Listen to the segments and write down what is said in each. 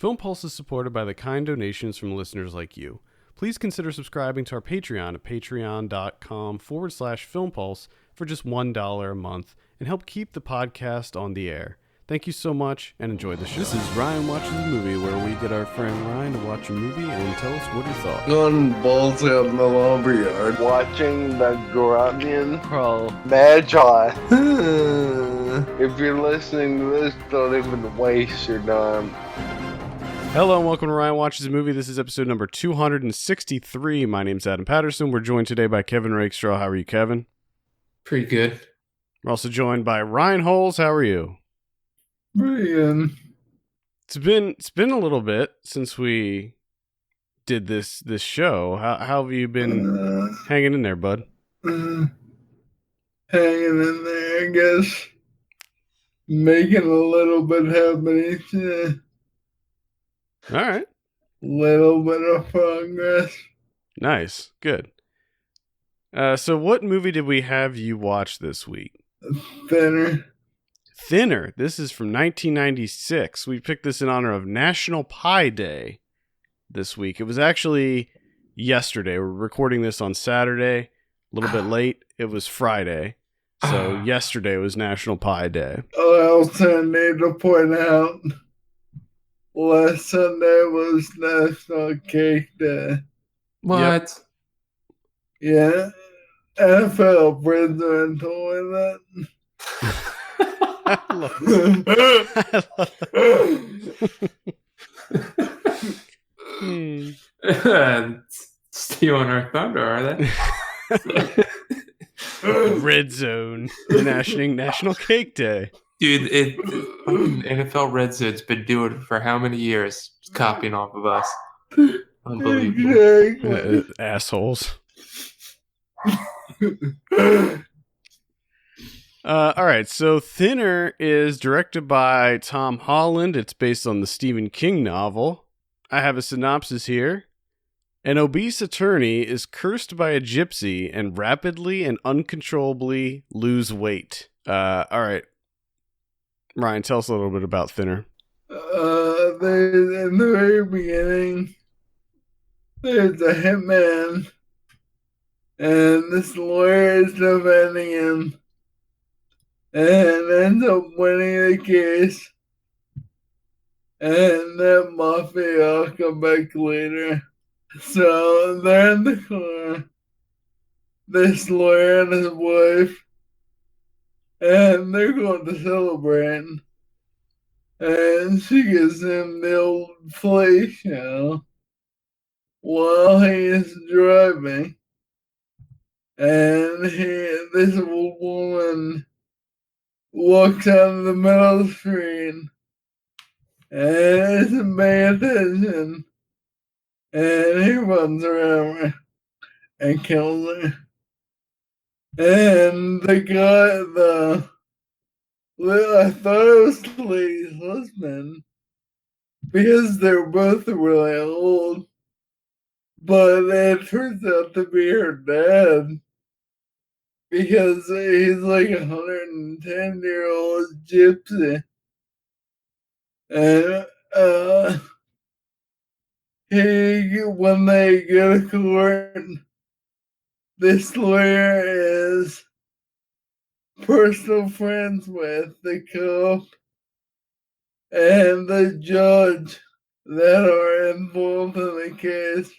Film Pulse is supported by the kind donations from listeners like you. Please consider subscribing to our Patreon at patreon.com/filmpulse for just $1 a month and help keep the podcast on the air. Thank you so much and enjoy the show. This is Ryan Watches a Movie, where we get our friend Ryan to watch a movie and tell us what he thought. Going balls out in the lumberyard. Watching the Grunion Pro Magi. If you're listening to this, don't even waste your time. Hello and welcome to Ryan Watches a Movie. This is episode number 263. My name's Adam Patterson. We're joined today by Kevin Rakestraw. How are you, Kevin? Pretty good. We're also joined by Ryan Holes. How are you? Pretty good. It's been a little bit since we did this show. How have you been hanging in there, bud? Hanging in there, I guess. Making a little bit happening today. All right. Little bit of progress. Nice. Good. So what movie did we have you watch this week? Thinner. This is from 1996. We picked this in honor of National Pie Day this week. It was actually yesterday. We're recording this on Saturday, a little bit late. It was Friday. So yesterday was National Pie Day. I also need to point out, last Sunday was National Cake Day. What? Yeah. NFL president told me that. I love it. Stealing our thunder, are they? Red Zone, National Cake Day. Dude, fucking NFL Red Zone's been doing it for how many years? Just copying off of us. Unbelievable. Exactly. Assholes. All right, so Thinner is directed by Tom Holland. It's based on the Stephen King novel. I have a synopsis here. An obese attorney is cursed by a gypsy and rapidly and uncontrollably lose weight. All right. Ryan, tell us a little bit about Thinner. In the very beginning, there's a hitman, and this lawyer is defending him, and ends up winning the case, and that mafia will come back later. So they're in the car, this lawyer and his wife, and they're going to celebrate. And she gives him the old fellatio while he is driving. And this old woman walks out in the middle of the street and isn't paying attention. And he runs around her and kills her. And the guy, I thought it was the lady's husband because they're both really old, but it turns out to be her dad because he's like 110-year-old gypsy. And when they go to court, this lawyer is personal friends with the cop and the judge that are involved in the case,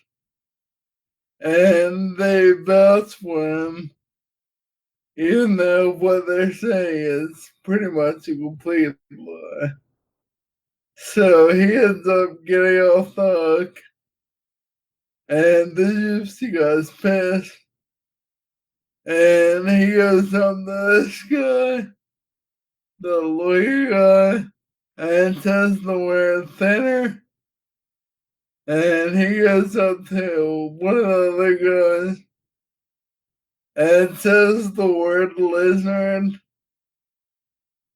and they vouch for him, even though what they're saying is pretty much a complete lie. So he ends up getting off the hook, and the gypsy guy's pissed. And he goes up to this guy, the lawyer guy, and says the word Thinner. And he goes up to one of the other guys and says the word lizard.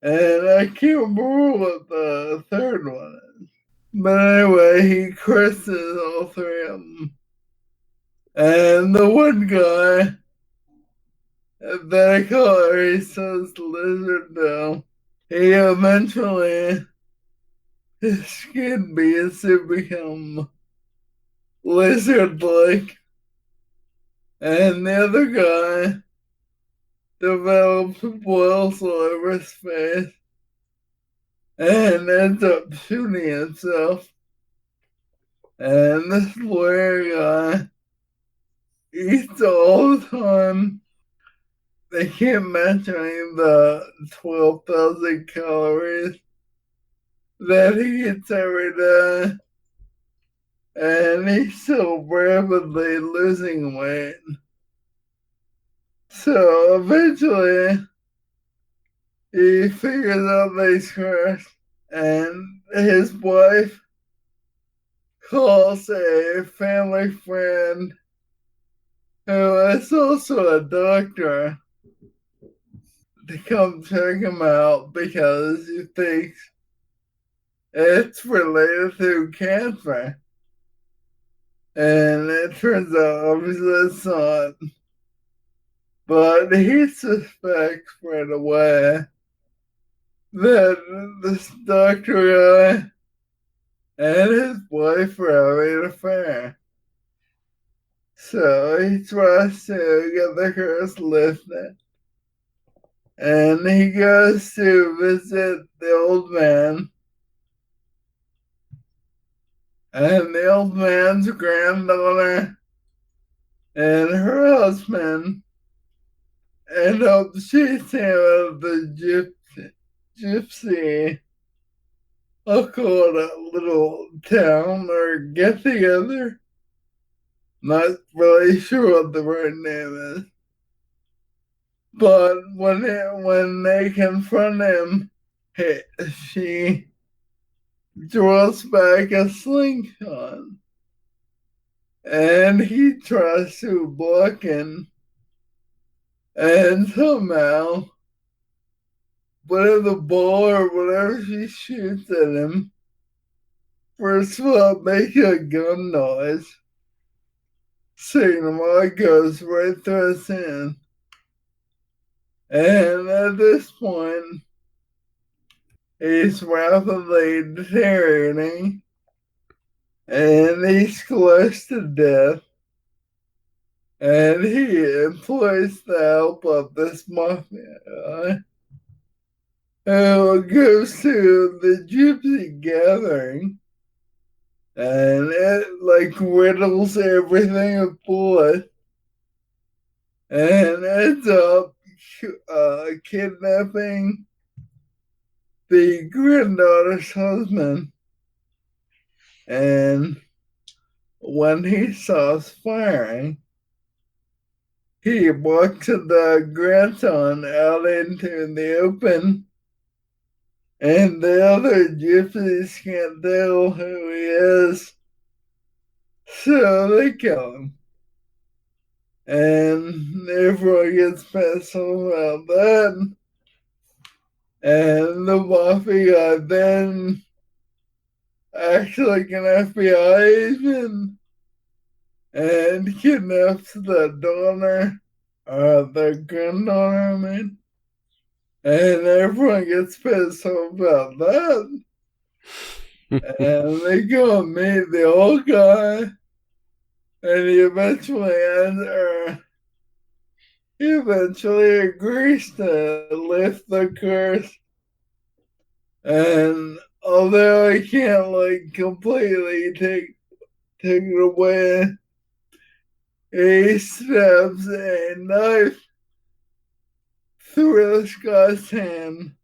And I can't remember what the third one is. But anyway, he curses all three of them. And the one guy that I call her, he says lizard now. He eventually his skin begins to become lizard-like, and the other guy develops boils all over his face and ends up shooting himself. And this lawyer guy eats all the time. They can't mention the 12,000 calories that he eats every day. And he's so rapidly losing weight. So eventually, he figures out that he's cursed, and his wife calls a family friend who is also a doctor to come check him out because he thinks it's related to cancer. And it turns out obviously it's not. But he suspects right away that this doctor guy and his wife are having an affair. So he tries to get the curse lifted. And he goes to visit the old man. And the old man's granddaughter and her husband end up chasing out of the gypsy, I'll call it a little town or get together. Not really sure what the right name is. But when they confront him, she draws back a slingshot. And he tries to block him. And somehow, whatever ball or whatever she shoots at him, first of all, makes a gun noise. Signal goes right through his hand. And at this point, he's rapidly deteriorating, and he's close to death. And he employs the help of this mafia guy who goes to the gypsy gathering and it like riddles everything with bullets and ends up kidnapping the granddaughter's husband. And when he stops firing, he walks the grandson out into the open, and the other gypsies can't tell who he is, so they kill him. And everyone gets pissed off about that. And the mafia guy then acts like an FBI agent and kidnaps the daughter, the granddaughter, I mean. And everyone gets pissed off about that. And they go and meet the old guy, and he eventually agrees to lift the curse. And although he can't like completely take it away, he stabs a knife through this guy's hand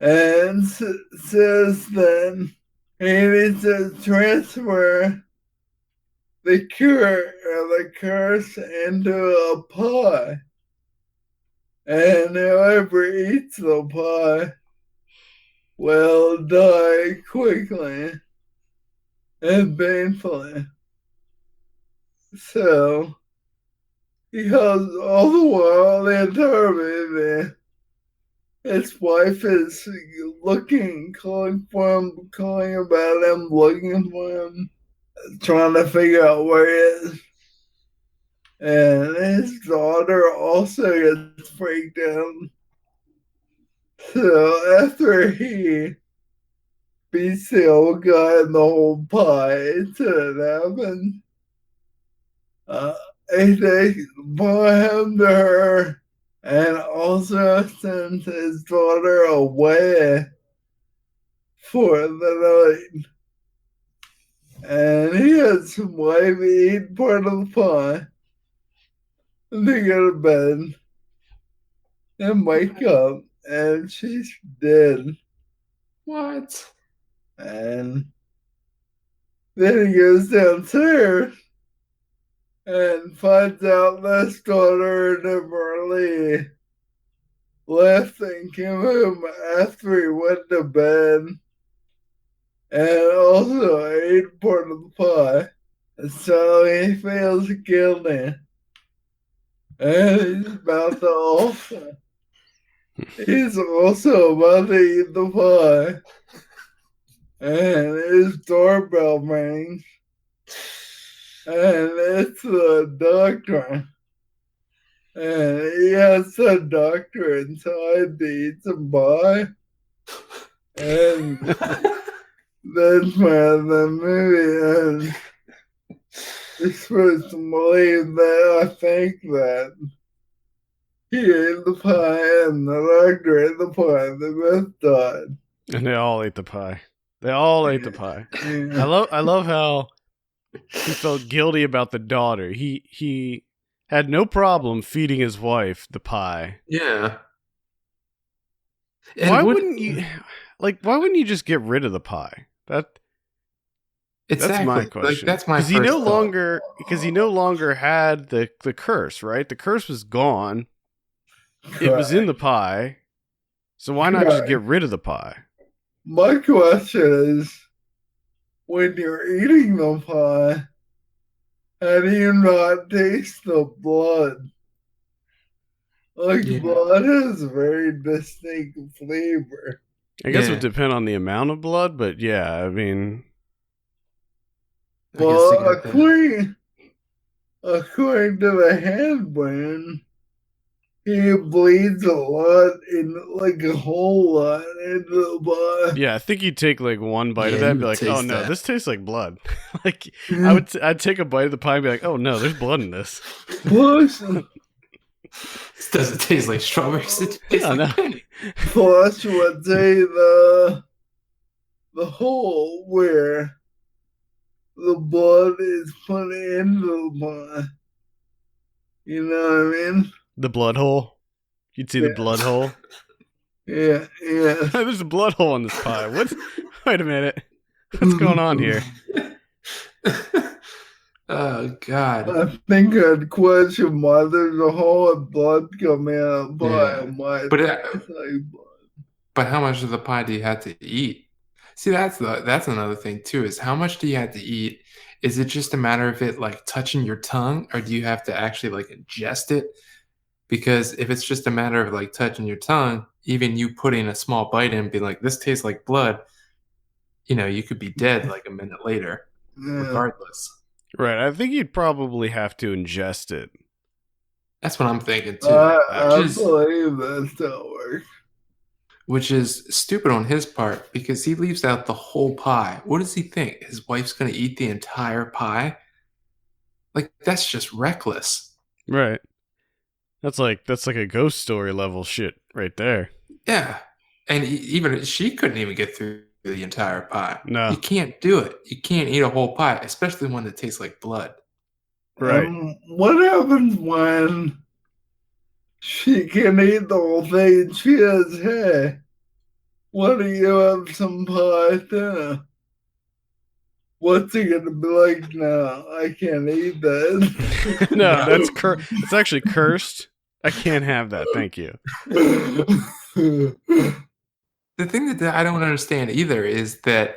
and says then he needs to transfer the curse into a pie. And whoever eats the pie will die quickly and painfully. So, because all the while, the entire movie, his wife is calling about him, looking for him, trying to figure out where he is. And his daughter also gets freaked out. So after he bestial guy in the whole pie incident happened. He takes him to her and also sends his daughter away for the night. And he has his wife eat part of the pie. And they go to bed and wake up, and she's dead. What? And then he goes downstairs and finds out his daughter never really left and came home after he went to bed and also ate part of the pie. So he feels guilty. And he's about to also. He's also about to eat the pie. And his doorbell rings. And it's the doctor. And he has the doctor inside to eat some pie. And that's where the movie ends. You're supposed to believe that I think that he ate the pie and the doctor ate the pie. They both died. And they all ate the pie. They all ate the pie. Yeah. I love how he felt guilty about the daughter. He had no problem feeding his wife the pie. Yeah. And Why wouldn't you just get rid of the pie? Exactly. That's my question. That's my Because he no thought. longer had the curse, right? The curse was gone. It was in the pie. So why not just get rid of the pie? My question is, when you're eating the pie, how do you not taste the blood? Like, Yeah. blood has a very distinct flavor. I guess it Yeah. would depend on the amount of blood, but yeah, I mean, I guess Well, you got that. according to the hand wound, he bleeds a lot, like a whole lot into the pie. yeah, I think you'd take like one bite of Yeah, that and you be would like, oh taste no, that. this tastes like blood. Like, Mm. I'd take a bite of the pie and be like, oh no, there's blood in this. Plus, This doesn't taste like strawberries. It tastes Yeah, like no. penny. plus would say the hole where the blood is put into the pie. You know what I mean? The blood hole. You'd see the Yeah. blood hole. Yeah, yeah. There's a blood hole in this pie. What? Wait a minute. What's going on here? Oh God. I think I'd question why there's a hole of blood coming out of the pie Yeah. and why it But tastes like blood. But how much of the pie do you have to eat? See, that's another thing too. Is how much do you have to eat? Is it just a matter of it like touching your tongue, or do you have to actually like ingest it? Because if it's just a matter of like touching your tongue, even you putting a small bite in, and being like, "This tastes like blood," you could be dead like a minute later, Yeah. regardless. Right. I think you'd probably have to ingest it. That's what I'm thinking too. I which is- believe that's how it works. Which is stupid on his part because he leaves out the whole pie. What does he think? His wife's going to eat the entire pie? Like, that's just reckless. Right. That's like a ghost story level shit right there. Yeah. And even she couldn't even get through the entire pie. No. You can't do it. You can't eat a whole pie, especially one that tastes like blood. Right. What happens when she can eat the whole thing and she says, "Hey, why do you have some pie at dinner?" What's he gonna be like? No, I can't eat that. No, that's it's actually cursed. I can't have that. Thank you. The thing that I don't understand either is that,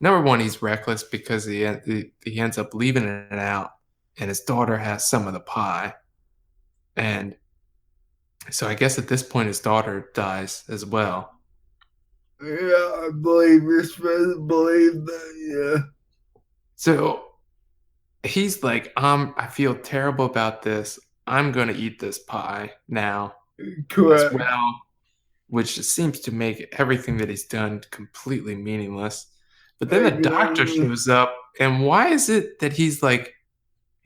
number one, he's reckless because he ends up leaving it out, and his daughter has some of the pie. And so I guess at this point his daughter dies as well. Yeah, I believe you're supposed to believe that, yeah. So he's like, I feel terrible about this. I'm going to eat this pie now as Correct. well. which seems to make everything that he's done completely meaningless. But then the doctor shows up, and why is it that he's like,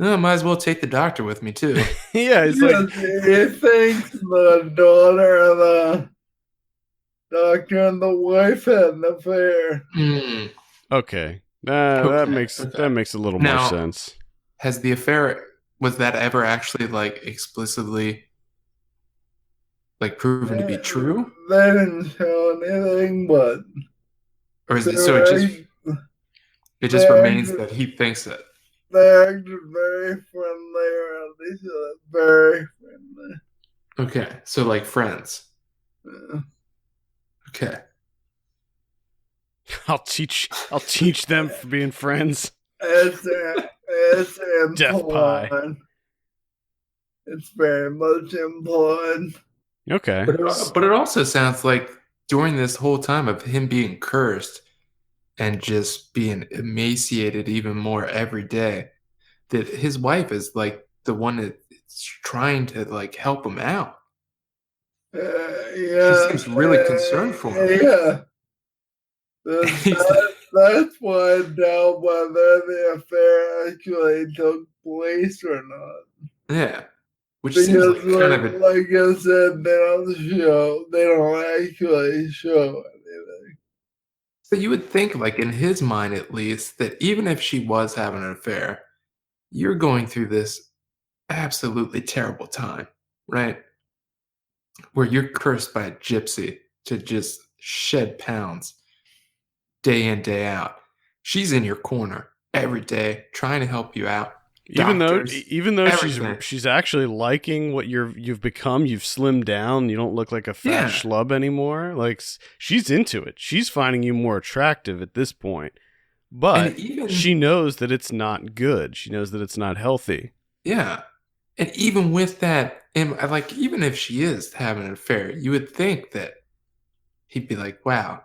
no, I might as well take the doctor with me too? Yeah, it's like he thinks the daughter of the doctor and the wife had an affair. okay. That makes a little more Now, sense. Has the affair, was that ever actually like explicitly like proven to be true? They didn't show anything, but Or is it so it just remains that he thinks it? They acted very friendly, or at least very friendly. Okay, so like friends. Okay. I'll teach them for being friends. It's Death pie. implied. It's very much implied. Okay. But it also sounds like during this whole time of him being cursed and just being emaciated even more every day, that his wife is like the one that's trying to like help him out. Yeah, she seems really concerned for him. Yeah, that's why I doubt whether the affair actually took place or not. Yeah, which because seems like kind of like I said, they don't actually show anything. So you would think, like in his mind at least, that even if she was having an affair, you're going through this absolutely terrible time, right? Where you're cursed by a gypsy to just shed pounds day in, day out. She's in your corner every day trying to help you out. Even Doctors, though everything. she's actually liking what you've become, you've slimmed down, you don't look like a fat schlub anymore. Like, she's into it. She's finding you more attractive at this point. But she knows that it's not good. She knows that it's not healthy. Yeah. And even with that, and like even if she is having an affair, you would think that he'd be like, wow,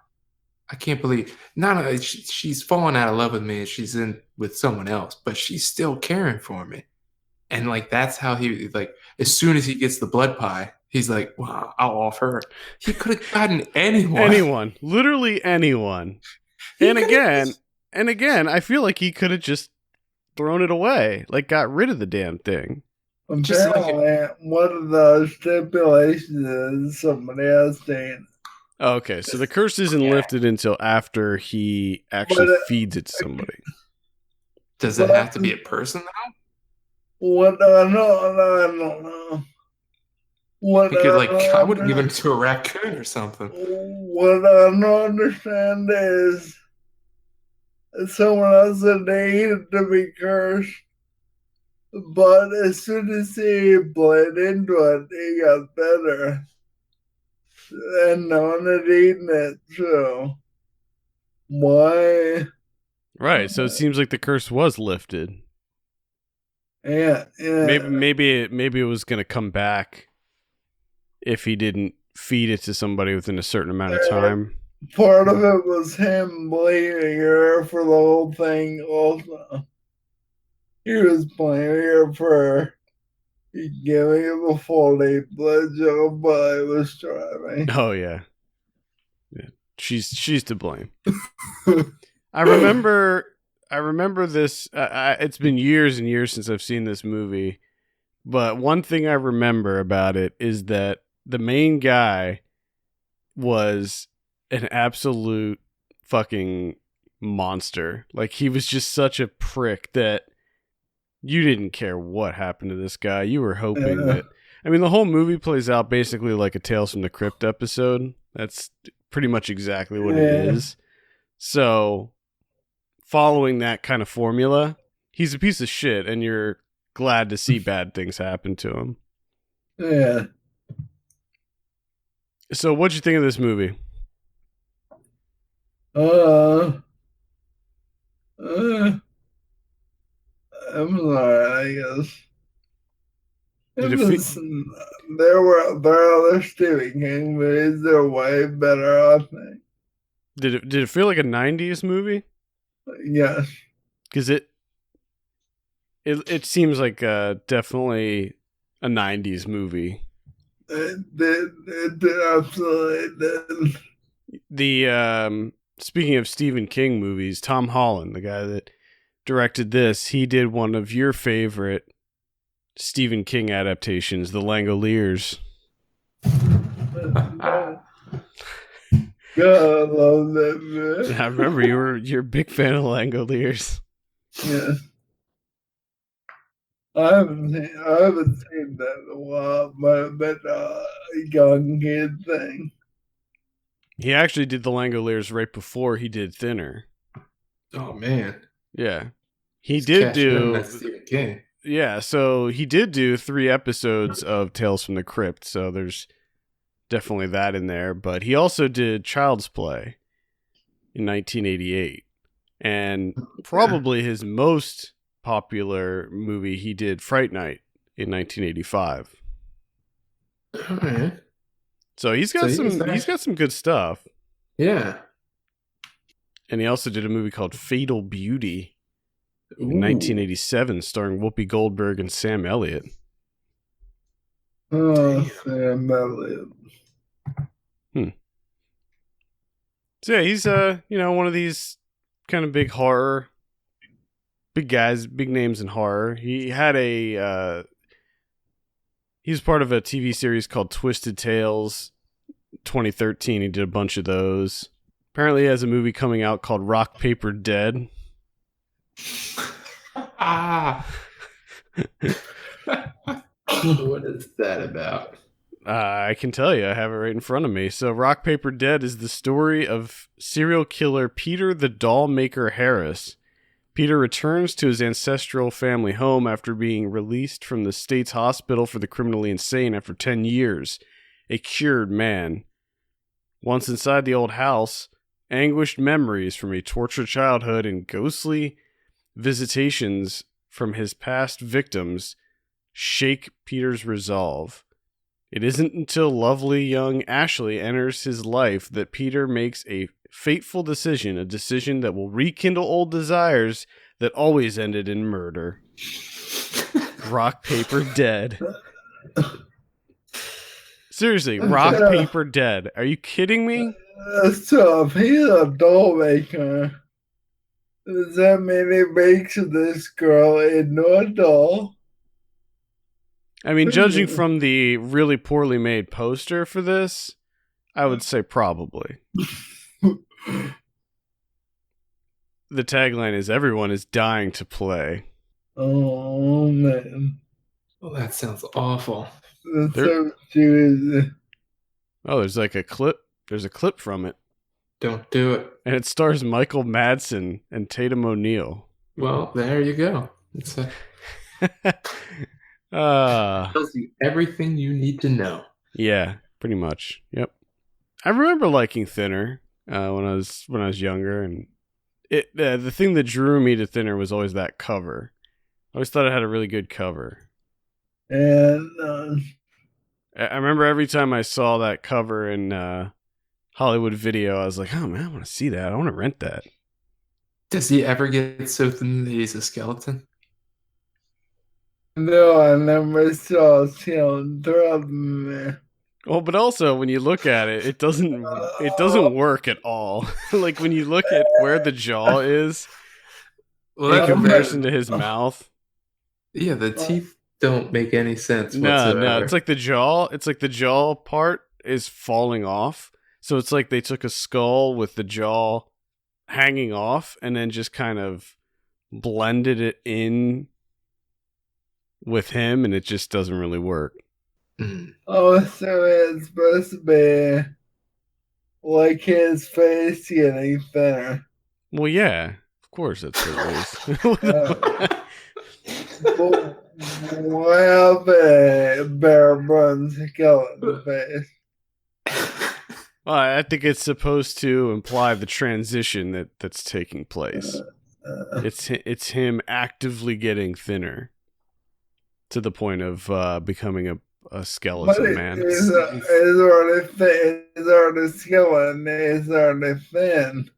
I can't believe not only she's fallen out of love with me and she's in with someone else, but she's still caring for me. And like that's how he like as soon as he gets the blood pie, he's like, wow, I'll offer her. He could have gotten anyone. Literally anyone. And again, I feel like he could have just thrown it away, like got rid of the damn thing. Apparently, one of the stipulations is somebody else saying. Okay, so the curse isn't lifted until after he actually feeds it to somebody. Does it have to be a person now? What I don't know. I would give it to a raccoon or something. What I don't understand is someone else said they needed to be cursed, but as soon as he bled into it, he got better. And no one had eaten it, so why? Right, so it seems like the curse was lifted. Yeah. Maybe it was going to come back if he didn't feed it to somebody within a certain amount of time. Part of it was him blaming her for the whole thing also. He was blaming her for giving him a faulty blood sugar, but I was driving. Oh yeah. She's to blame. I remember this. It's been years and years since I've seen this movie, but one thing I remember about it is that the main guy was an absolute fucking monster. Like, he was just such a prick that you didn't care what happened to this guy. You were hoping that... I mean, the whole movie plays out basically like a Tales from the Crypt episode. That's pretty much exactly what it is. So, following that kind of formula, he's a piece of shit, and you're glad to see bad things happen to him. Yeah. So, what'd you think of this movie? I'm sorry, I guess. There are other Stephen King movies that are way better, I think. Did it feel like a 90s movie? Yes. Because it seems like definitely a 90s movie. It absolutely did. The speaking of Stephen King movies, Tom Holland, the guy that directed this, he did one of your favorite Stephen King adaptations, The Langoliers. God, I love that man. I remember you're a big fan of Langoliers. Yeah. I haven't seen that in a while, but that's a young kid thing. He actually did The Langoliers right before he did Thinner. Oh man, Yeah. He It's did cashing in on do that Stephen King. Yeah, so he did do 3 episodes of Tales from the Crypt, so there's definitely that in there, but he also did Child's Play in 1988. And probably his most popular movie, he did Fright Night in 1985. All right. So he's got So he's got some good stuff. Yeah. And he also did a movie called Fatal Beauty Ooh. in 1987 starring Whoopi Goldberg and Sam Elliott. Oh, Sam Elliott. So yeah, he's one of these kind of big guys, big names in horror. He had he was part of a TV series called Twisted Tales 2013. He did a bunch of those. Apparently he has a movie coming out called Rock Paper Dead. Ah. What is that about? I can tell you, I have it right in front of me. So Rock Paper Dead is the story of serial killer Peter the Dollmaker Harris. Peter returns to his ancestral family home after being released from the state's hospital for the criminally insane after 10 years. A cured man. Once inside the old house, anguished memories from a tortured childhood and ghostly visitations from his past victims shake Peter's resolve. It isn't until lovely young Ashley enters his life that Peter makes a fateful decision, a decision that will rekindle old desires that always ended in murder. Rock, Paper, Dead. Seriously, Rock, Paper, Dead. Are you kidding me? So if he's a doll maker, does that mean he makes this girl into a doll? I mean, judging from the really poorly made poster for this, I would say probably. The tagline is everyone is dying to play. Oh, man. Well, that sounds awful. That's so cheesy. Oh, there's like a clip. There's a clip from it. Don't do it. And it stars Michael Madsen and Tatum O'Neal. Well, there you go. It's tells you everything you need to know. Yeah, pretty much. Yep. I remember liking Thinner when I was younger, and the thing that drew me to Thinner was always that cover. I always thought it had a really good cover. And I remember every time I saw that cover in Hollywood Video, I was like, oh man, I want to see that. I want to rent that. Does he ever get so thin that he's a skeleton? no, I never saw Skeleton Thread. Well, but also when you look at it, it doesn't work at all. Like when you look at where the jaw is in comparison to his mouth. Yeah, the teeth don't make any sense whatsoever. No, it's like the jaw part is falling off. So it's like they took a skull with the jaw hanging off and then just kind of blended it in with him, and it just doesn't really work. Oh, so it's supposed to be like his face getting thinner. Well, yeah, of course that's what it is. Well, the bare bones skeleton face. Well, I think it's supposed to imply the transition that's taking place. It's him actively getting thinner to the point of becoming a skeleton man. He's already skeleton. He's already thin.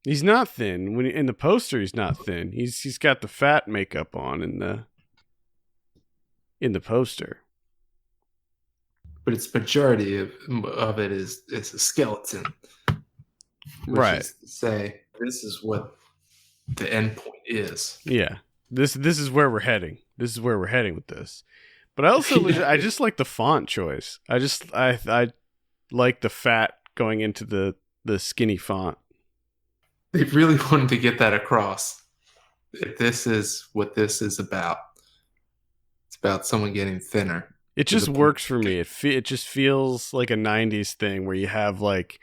He's not thin. When in the poster, he's not thin. He's got the fat makeup on in the poster. but its majority of it is a skeleton. Which Right. is to say, this is what the end point is. Yeah. This is where we're heading. This is where we're heading with this. But I also I just like the font choice. I like the fat going into the skinny font. They really wanted to get that across. This is what this is about. It's about someone getting thinner. It just works for me. It just feels like a 90s thing where you have like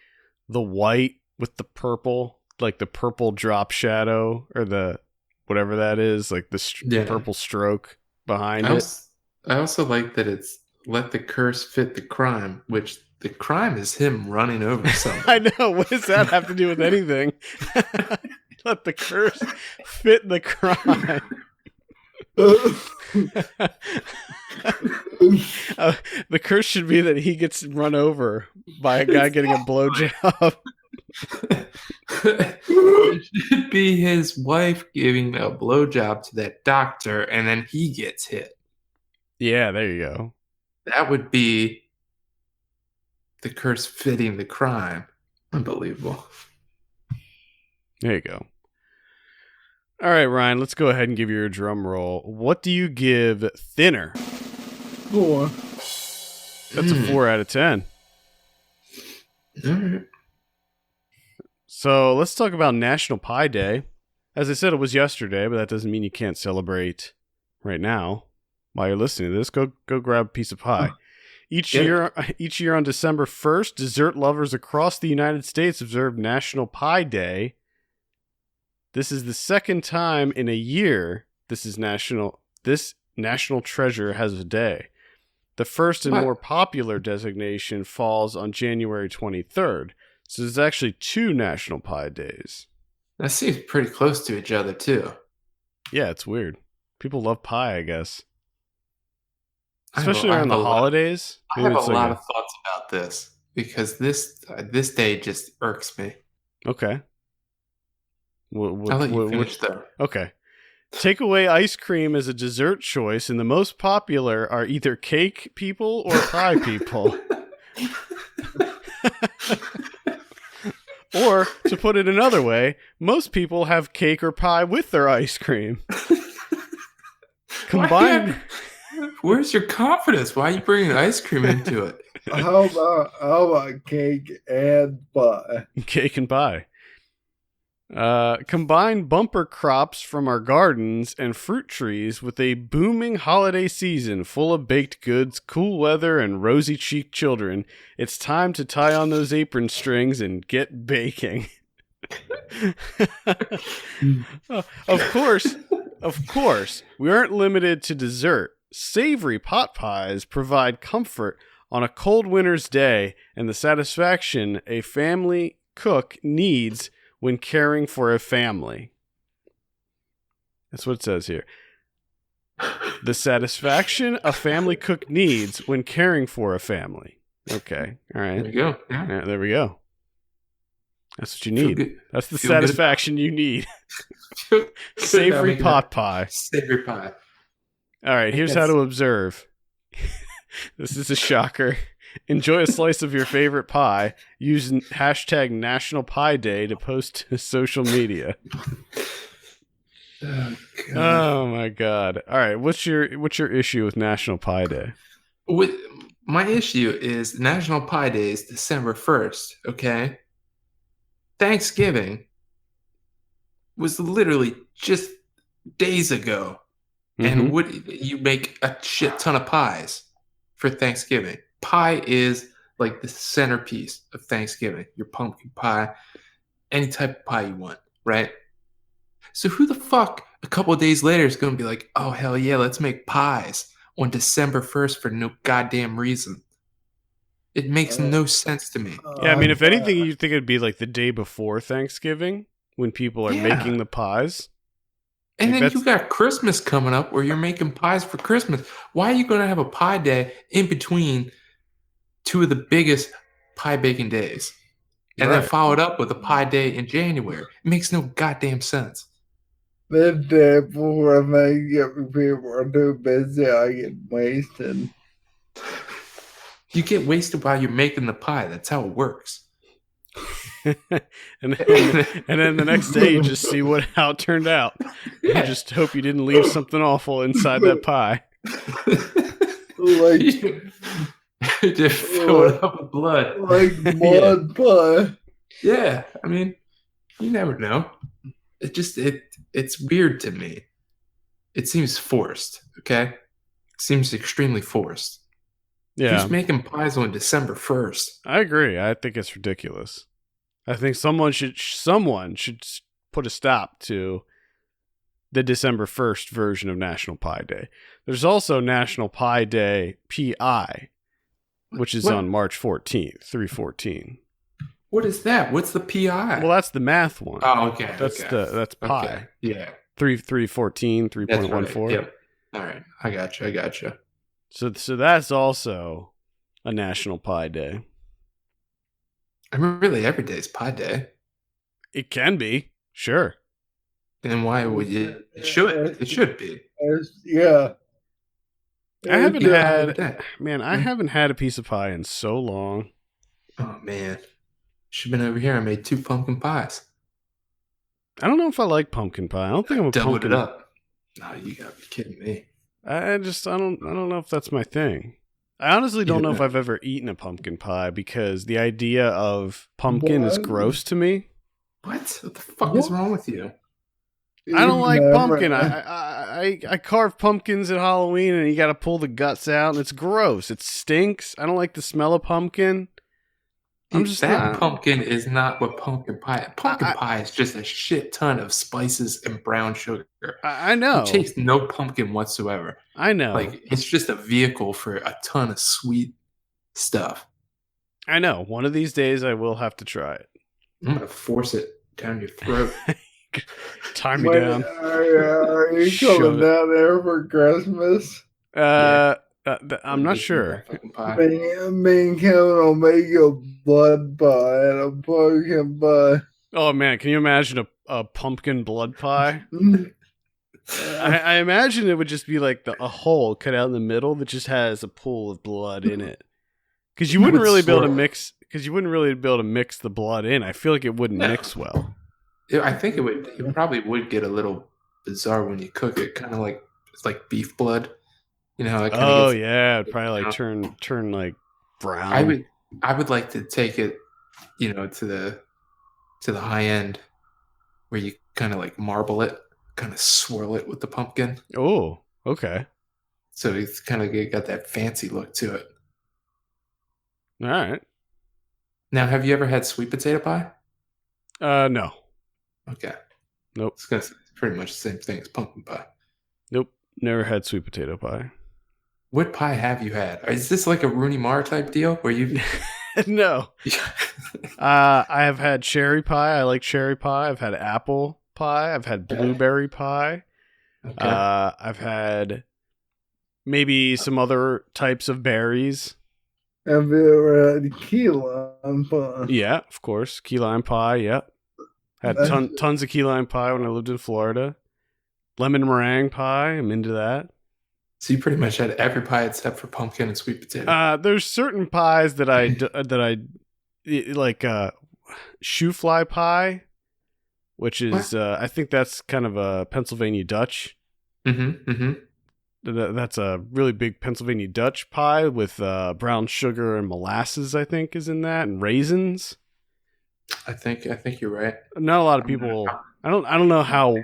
the white with the purple, like the purple drop shadow or the whatever that is, like the purple stroke behind it. I also like that it's let the curse fit the crime, which the crime is him running over someone. I know. What does that have to do with anything? Let the curse fit the crime. The curse should be that he gets run over by a guy getting a blowjob. It should be his wife giving a blowjob to that doctor, and then he gets hit. Yeah, there you go. That would be the curse fitting the crime. Unbelievable. There you go. All right, Ryan, let's go ahead and give you your drum roll. What do you give Thinner? 4. That's a 4 out of 10. All right. So let's talk about National Pie Day. As I said, it was yesterday, but that doesn't mean you can't celebrate right now. While you're listening to this, go grab a piece of pie. Each year on December 1st, dessert lovers across the United States observe National Pie Day. This is the second time in a year this national treasure has a day. The first and more popular designation falls on January 23rd. So there's actually 2 National Pie Days. That seems pretty close to each other, too. Yeah, it's weird. People love pie, I guess. Especially around the holidays. I have a lot of thoughts about this because this day just irks me. Okay. I'll let you finish there. Okay. Takeaway ice cream is a dessert choice, and the most popular are either cake people or pie people. Or, to put it another way, most people have cake or pie with their ice cream. Combined... Where's your confidence? Why are you bringing ice cream into it? How about cake and pie? Cake and pie. Combine bumper crops from our gardens and fruit trees with a booming holiday season full of baked goods, cool weather, and rosy-cheeked children. It's time to tie on those apron strings and get baking. Of course, we aren't limited to dessert. Savory pot pies provide comfort on a cold winter's day and the satisfaction a family cook needs when caring for a family. That's what it says here. The satisfaction a family cook needs when caring for a family. Okay. All right. There you go. Yeah. All right, there we go. That's what you need. That's the satisfaction you need. Savory pot pie. Savory pie. All right, here's how to observe. This is a shocker. Enjoy a slice of your favorite pie. Use hashtag National Pie Day to post to social media. Oh my god! All right, what's your issue with National Pie Day? My issue is National Pie Day is December 1st. Okay, Thanksgiving was literally just days ago. And you make a shit ton of pies for Thanksgiving. Pie is like the centerpiece of Thanksgiving. Your pumpkin pie, any type of pie you want, right? So who the fuck a couple of days later is going to be like, oh, hell yeah, let's make pies on December 1st for no goddamn reason? It makes no sense to me. Yeah, I mean, if anything, you'd think it'd be like the day before Thanksgiving when people are making the pies. And then you got Christmas coming up where you're making pies for Christmas. Why are you going to have a pie day in between 2 of the biggest pie baking days? And then follow it up with a pie day in January? It makes no goddamn sense. The day before Thanksgiving, people are too busy. I get wasted. You get wasted while you're making the pie. That's how it works. and then the next day you just see how it turned out. Yeah. You just hope you didn't leave something awful inside that pie. Like, You just fill it up with blood. like blood pie. Yeah, I mean, you never know. It's weird to me. It seems forced. Okay, it seems extremely forced. Yeah, Who's making pies on December 1st? I agree. I think it's ridiculous. I think someone should put a stop to the December 1st version of National Pie Day. There's also National Pie Day PI, which is What? on March 14th, 314. What is that? What's the PI? Well, that's the math one. oh, okay. That's okay. that's pi. Okay. Yeah. 314, That's right. 3.14. Yep. All right. I got you. So that's also a National Pie Day. I mean, really, every day is Pie Day. It can be, sure. Then why would you? It should be. Yeah. I haven't Yeah. Every had, day. man, I haven't had a piece of pie in so long. Oh man, should have been over here. I made 2 pumpkin pies. I don't know if I like pumpkin pie. I don't think I'm a Doubled pumpkin. it up. No, you gotta be kidding me. I don't know if that's my thing. I honestly don't know if Yeah. I've ever eaten a pumpkin pie because the idea of pumpkin is What? gross to me. What? What the fuck is wrong with you? I don't like Never- pumpkin. I carve pumpkins at Halloween and you got to pull the guts out and it's gross. It stinks. I don't like the smell of pumpkin. I'm just that not. pumpkin is not what pumpkin pie. Pumpkin I- pie is just a shit ton of spices and brown sugar. I know. You taste no pumpkin whatsoever. I know. Like it's just a vehicle for a ton of sweet stuff. I know. One of these days I will have to try it. I'm gonna force it down your throat. Tie me Wait, down. are you Shove coming it. down there for Christmas? I'm not sure. Fucking pie. Me and Kevin will make a blood pie and a pumpkin pie. Oh man, can you imagine a pumpkin blood pie? I imagine it would just be like a hole cut out in the middle that just has a pool of blood in it. Because you wouldn't would really be able to swirl. mix. Because you wouldn't really be able to mix the blood in. I feel like it wouldn't No. mix well. Yeah, I think it would. It probably would get a little bizarre when you cook it, kind of like it's like beef blood. You know how it kind Oh of gets. yeah, it'd probably like Yeah. turn like brown. I would like to take it, you know, to the high end, where you kind of like marble it, kind of swirl it with the pumpkin, Oh, okay, so it's kind of got that fancy look to it. all right. Now, have you ever had sweet potato pie? No, Okay, nope, it's gonna say it's pretty much the same thing as pumpkin pie. nope. Never had sweet potato pie. What pie have you had? Is this like a Rooney Mara type deal where you? No. I have had cherry pie. I like cherry pie. I've had apple pie. I've had blueberry pie. Okay. I've had maybe some other types of berries. Have you ever had key lime pie? Yeah, of course. Key lime pie. Yep. Had tons of key lime pie when I lived in Florida. Lemon meringue pie. I'm into that. So you pretty much had every pie except for pumpkin and sweet potato. There's certain pies that I like. Shoe fly pie, which is I think that's kind of a Pennsylvania Dutch. That's a really big Pennsylvania Dutch pie with brown sugar and molasses. I think is in that, and raisins. I think you're right. Not a lot of people. I don't know how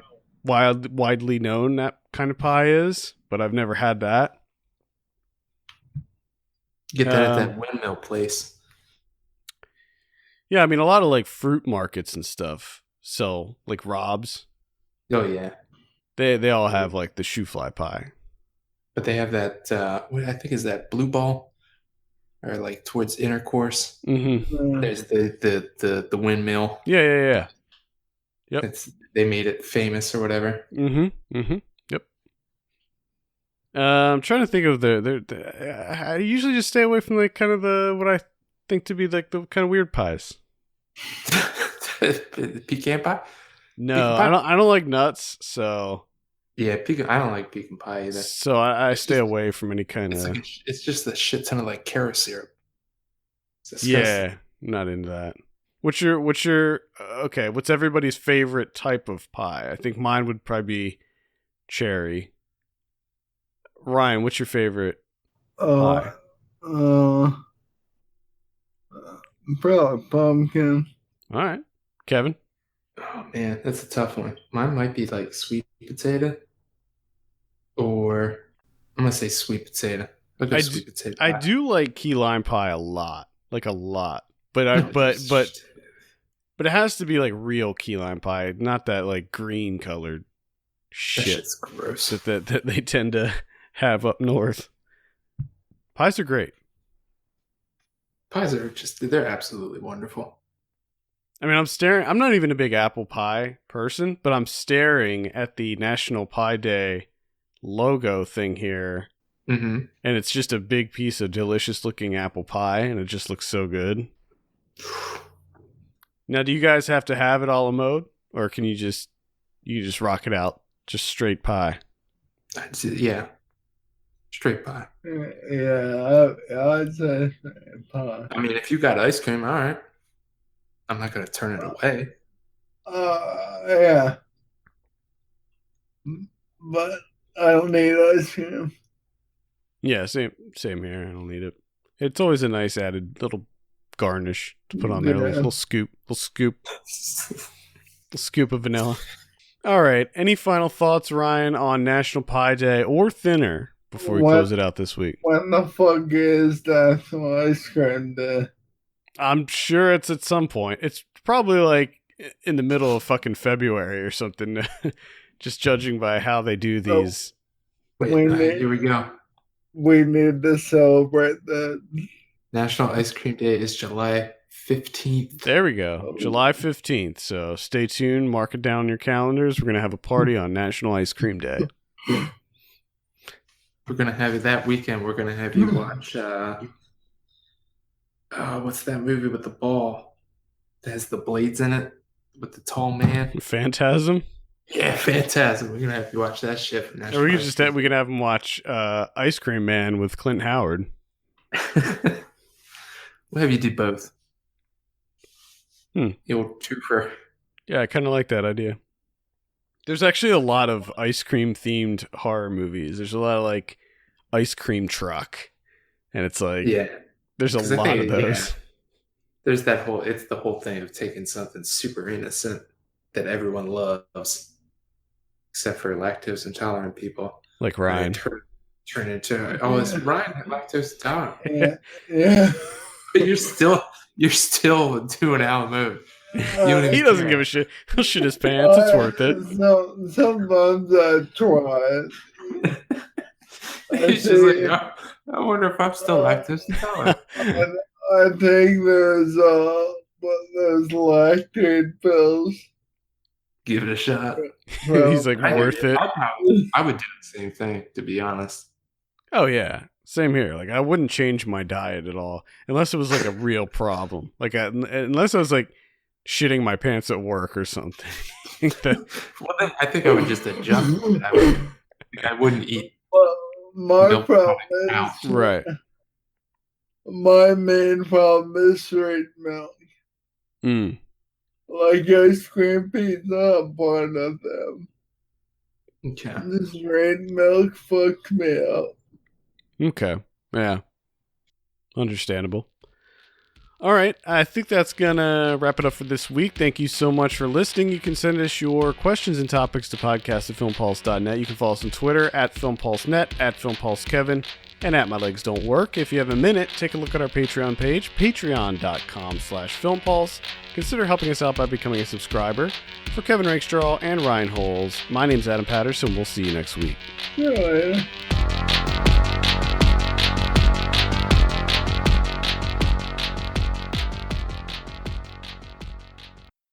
widely known that kind of pie is, but I've never had that. Get that at that windmill place. Yeah, I mean a lot of like fruit markets and stuff. So like Rob's, Oh yeah, they all have like the shoe fly pie. but they have that. What I think is that blue ball, or like towards intercourse. Mm-hmm. There's the windmill. Yeah. Yep. They made it famous or whatever. Yep. I'm trying to think of I usually just stay away from like kind of what I think to be like the kind of weird pies. Pecan pie. No, Pecan pie? I don't like nuts, so Yeah, pecan. I don't like pecan pie either. I stay away from any kind It's of. like it's just a shit ton of like carrot syrup. It's disgusting. Yeah, not into that. What's your okay, what's everybody's favorite type of pie? I think mine would probably be cherry. Ryan, what's your favorite pie? Probably pumpkin. All right. Kevin? Oh man, that's a tough one. Mine might be like sweet potato, or I'm gonna say sweet potato. I'll go sweet potato pie. I do like key lime pie a lot. Like a lot. But it has to be like real key lime pie, not that like green colored That shit shit's gross. that they tend to have up north. Pies are great. Pies are they're absolutely wonderful. I mean, I'm not even a big apple pie person, but I'm staring at the National Pie Day logo thing here. Mm-hmm. And it's just a big piece of delicious looking apple pie, and it just looks so good. Now, do you guys have to have it a la mode, or can you just rock it out, just straight pie? Yeah, straight pie. Yeah, I'd say pie. I mean, if you got ice cream, all right. I'm not gonna turn it away. Yeah. But I don't need ice cream. Yeah, same here. I don't need it. It's always a nice added little garnish to put on there. Yeah. Little scoop of vanilla. All right. Any final thoughts, Ryan, on National Pie Day or Thinner before we close it out this week? When the fuck is National Ice Cream Day? I'm sure it's at some point. It's probably like in the middle of fucking February or something, just judging by how they do these. Wait, here we go. We need to celebrate that. National Ice Cream Day is July 15th. There we go. July 15th. So stay tuned. Mark it down in your calendars. We're going to have a party on National Ice Cream Day. We're going to have it that weekend. We're going to have you watch, what's that movie with the ball that has the blades in it with the tall man? Phantasm? Yeah, Phantasm. We're going to have you watch that shit. For National Or we Ice can have him watch Ice Cream Man with Clint Howard. We'll have you do both. The old twofer. Yeah, I kind of like that idea. There's actually a lot of ice cream themed horror movies. There's a lot of like Ice Cream Truck. And it's like, there's a lot of those. Yeah. There's that it's the whole thing of taking something super innocent that everyone loves, except for lactose intolerant people. Like Ryan. Turn into, is Ryan lactose intolerant? Yeah. But you're still doing Al mode. He doesn't give a shit. He'll shit his pants. It's worth it. Sometimes I try it. He's just like, I wonder if I'm still lactose intolerant. I think there's lactate pills. Give it a shot. He's like, worth it. I would do the same thing, to be honest. Oh, yeah. Same here. Like, I wouldn't change my diet at all unless it was like a real problem. Like, unless I was like shitting my pants at work or something. Well, then I think I would just adjust. I wouldn't eat. Well, my problem is right. My main problem is straight milk. Like ice cream pizza, I'm part of them. Okay. The straight milk fucked me up. Okay. Yeah. Understandable. All right. I think that's going to wrap it up for this week. Thank you so much for listening. You can send us your questions and topics to podcast@filmpulse.net. You can follow us on Twitter @FilmPulseNet, @FilmPulseKevin, and @MyLegsDon'tWork. If you have a minute, take a look at our Patreon page, patreon.com/FilmPulse. Consider helping us out by becoming a subscriber. For Kevin Rakestraw and Ryan Holes, my name's Adam Patterson. We'll see you next week. See you later.